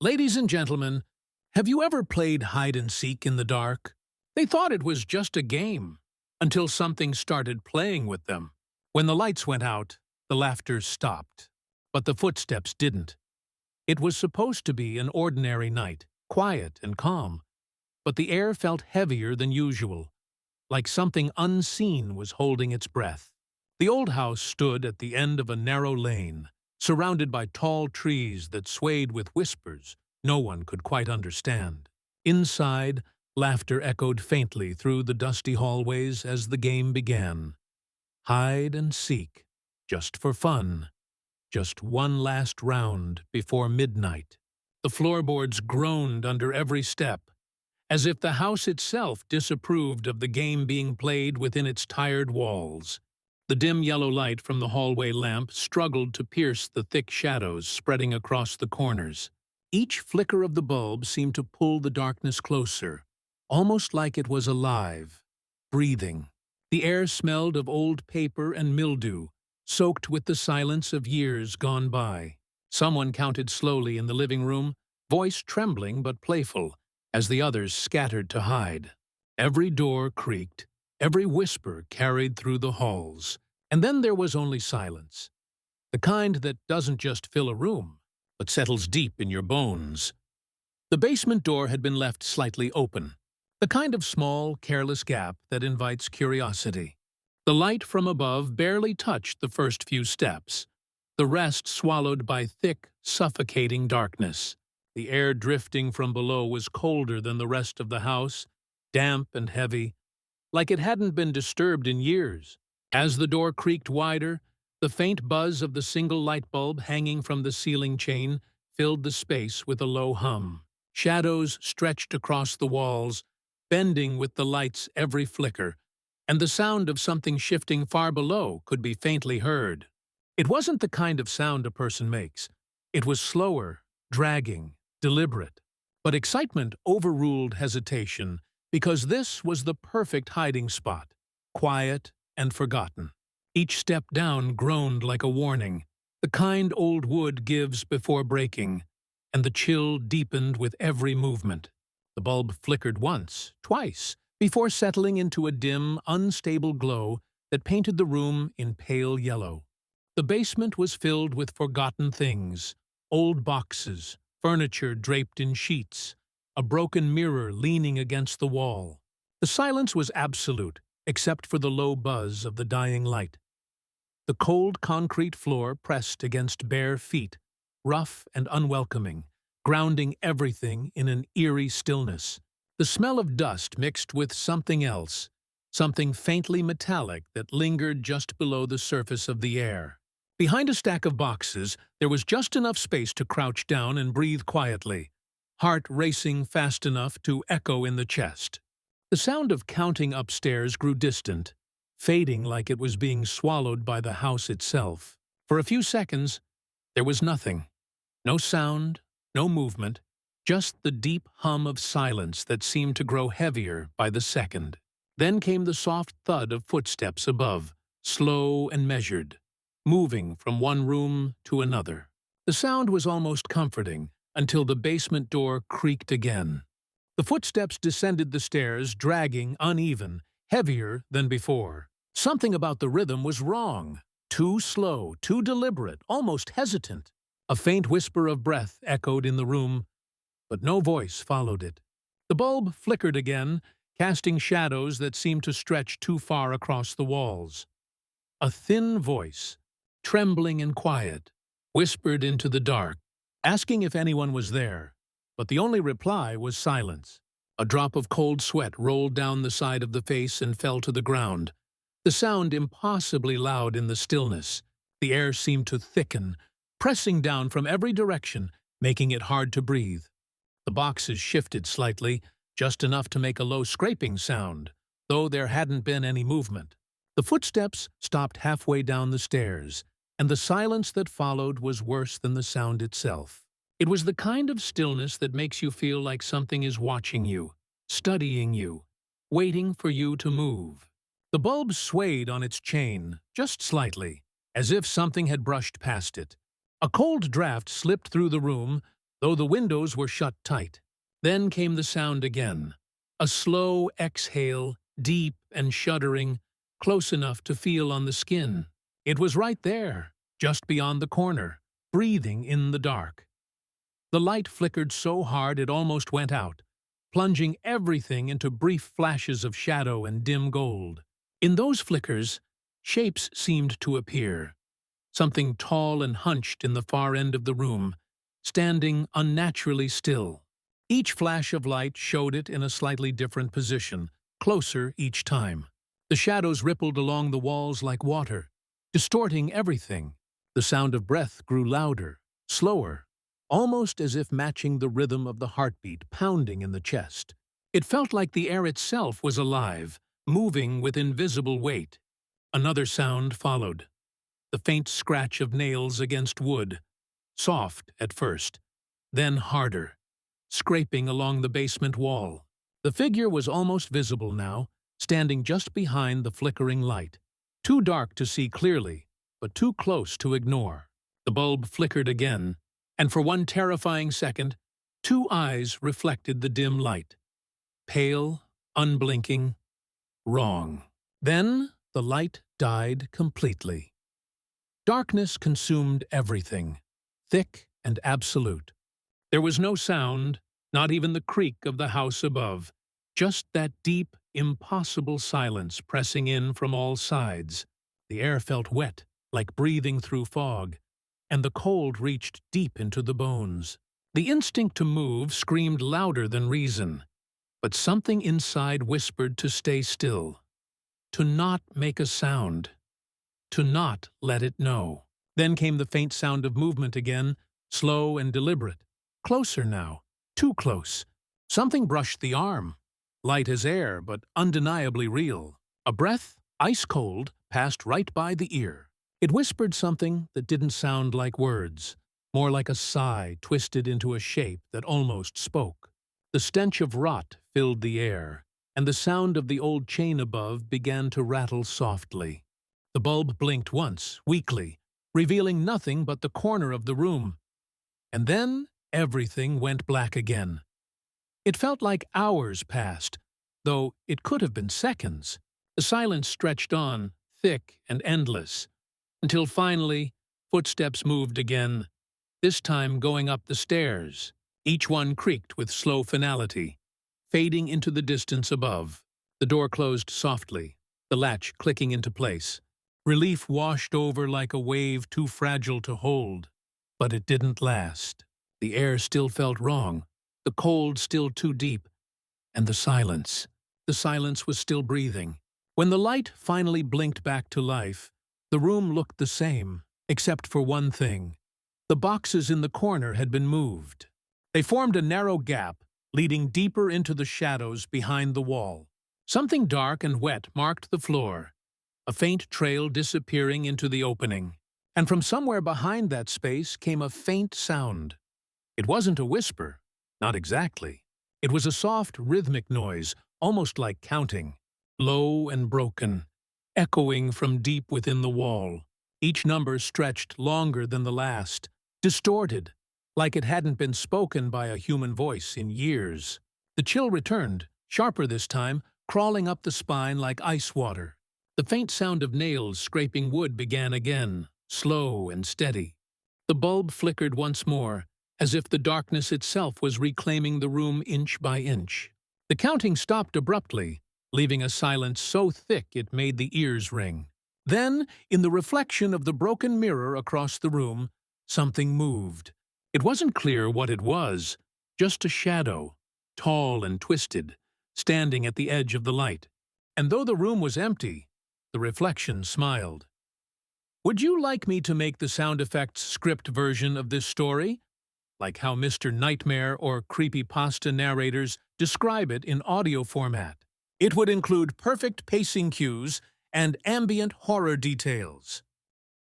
Ladies and gentlemen, have you ever played hide-and-seek in the dark? They thought it was just a game, until something started playing with them. When the lights went out, the laughter stopped. But the footsteps didn't. It was supposed to be an ordinary night, quiet and calm, but the air felt heavier than usual, like something unseen was holding its breath. The old house stood at the end of a narrow lane, surrounded by tall trees that swayed with whispers no one could quite understand. Inside, laughter echoed faintly through the dusty hallways as the game began. Hide and seek, just for fun. Just one last round before midnight. The floorboards groaned under every step, as if the house itself disapproved of the game being played within its tired walls. The dim yellow light from the hallway lamp struggled to pierce the thick shadows spreading across the corners. Each flicker of the bulb seemed to pull the darkness closer, almost like it was alive, breathing. The air smelled of old paper and mildew, soaked with the silence of years gone by. Someone counted slowly in the living room, voice trembling but playful, as the others scattered to hide. Every door creaked, every whisper carried through the halls. And then there was only silence. The kind that doesn't just fill a room, but settles deep in your bones. The basement door had been left slightly open, the kind of small, careless gap that invites curiosity. The light from above barely touched the first few steps, the rest swallowed by thick, suffocating darkness. The air drifting from below was colder than the rest of the house, damp and heavy, like it hadn't been disturbed in years. As the door creaked wider, the faint buzz of the single light bulb hanging from the ceiling chain filled the space with a low hum. Shadows stretched across the walls, bending with the light's every flicker, and the sound of something shifting far below could be faintly heard. It wasn't the kind of sound a person makes. It was slower, dragging, deliberate. But excitement overruled hesitation, because this was the perfect hiding spot, quiet and forgotten. Each step down groaned like a warning, the kind old wood gives before breaking, and the chill deepened with every movement. The bulb flickered once, twice, before settling into a dim, unstable glow that painted the room in pale yellow. The basement was filled with forgotten things, old boxes, furniture draped in sheets, a broken mirror leaning against the wall. The silence was absolute, except for the low buzz of the dying light. The cold concrete floor pressed against bare feet, rough and unwelcoming, grounding everything in an eerie stillness. The smell of dust mixed with something else, something faintly metallic that lingered just below the surface of the air. Behind a stack of boxes, there was just enough space to crouch down and breathe quietly, heart racing fast enough to echo in the chest. The sound of counting upstairs grew distant, fading like it was being swallowed by the house itself. For a few seconds, there was nothing. No sound, no movement, just the deep hum of silence that seemed to grow heavier by the second. Then came the soft thud of footsteps above, slow and measured, moving from one room to another. The sound was almost comforting until the basement door creaked again. The footsteps descended the stairs, dragging, uneven, heavier than before. Something about the rhythm was wrong. Too slow, too deliberate, almost hesitant. A faint whisper of breath echoed in the room, but no voice followed it. The bulb flickered again, casting shadows that seemed to stretch too far across the walls. A thin voice, trembling and quiet, whispered into the dark, asking if anyone was there. But the only reply was silence. A drop of cold sweat rolled down the side of the face and fell to the ground, the sound impossibly loud in the stillness. The air seemed to thicken, pressing down from every direction, making it hard to breathe. The boxes shifted slightly, just enough to make a low scraping sound, though there hadn't been any movement. The footsteps stopped halfway down the stairs, and the silence that followed was worse than the sound itself. It was the kind of stillness that makes you feel like something is watching you, studying you, waiting for you to move. The bulb swayed on its chain, just slightly, as if something had brushed past it. A cold draft slipped through the room, though the windows were shut tight. Then came the sound again, a slow exhale, deep and shuddering, close enough to feel on the skin. It was right there, just beyond the corner, breathing in the dark. The light flickered so hard it almost went out, plunging everything into brief flashes of shadow and dim gold. In those flickers, shapes seemed to appear. Something tall and hunched in the far end of the room, standing unnaturally still. Each flash of light showed it in a slightly different position, closer each time. The shadows rippled along the walls like water, distorting everything. The sound of breath grew louder, slower, almost as if matching the rhythm of the heartbeat pounding in the chest. It felt like the air itself was alive, moving with invisible weight. Another sound followed, the faint scratch of nails against wood, soft at first, then harder, scraping along the basement wall. The figure was almost visible now, standing just behind the flickering light. Too dark to see clearly, but too close to ignore. The bulb flickered again, and for one terrifying second, two eyes reflected the dim light. Pale, unblinking, wrong. Then the light died completely. Darkness consumed everything, thick and absolute. There was no sound, not even the creak of the house above, just that deep, impossible silence pressing in from all sides. The air felt wet, like breathing through fog, and the cold reached deep into the bones. The instinct to move screamed louder than reason, but something inside whispered to stay still, to not make a sound, to not let it know. Then came the faint sound of movement again, slow and deliberate. Closer now, too close. Something brushed the arm, light as air but undeniably real. A breath, ice cold, passed right by the ear. It whispered something that didn't sound like words, more like a sigh twisted into a shape that almost spoke. The stench of rot filled the air, and the sound of the old chain above began to rattle softly. The bulb blinked once, weakly, revealing nothing but the corner of the room. And then everything went black again. It felt like hours passed, though it could have been seconds. The silence stretched on, thick and endless, until finally footsteps moved again, this time going up the stairs. Each one creaked with slow finality, fading into the distance above. The door closed softly, the latch clicking into place. Relief washed over like a wave too fragile to hold. But it didn't last. The air still felt wrong, the cold still too deep, and the silence. The silence was still breathing. When the light finally blinked back to life, the room looked the same, except for one thing. The boxes in the corner had been moved. They formed a narrow gap, leading deeper into the shadows behind the wall. Something dark and wet marked the floor, a faint trail disappearing into the opening. And from somewhere behind that space came a faint sound. It wasn't a whisper, not exactly. It was a soft, rhythmic noise, almost like counting, low and broken, echoing from deep within the wall. Each number stretched longer than the last, distorted, like it hadn't been spoken by a human voice in years. The chill returned, sharper this time, crawling up the spine like ice water. The faint sound of nails scraping wood began again, slow and steady. The bulb flickered once more, as if the darkness itself was reclaiming the room inch by inch. The counting stopped abruptly, leaving a silence so thick it made the ears ring. Then, in the reflection of the broken mirror across the room, something moved. It wasn't clear what it was, just a shadow, tall and twisted, standing at the edge of the light. And though the room was empty, the reflection smiled. Would you like me to make the sound effects script version of this story? Like how Mr. Nightmare or creepypasta narrators describe it in audio format. It would include perfect pacing cues and ambient horror details.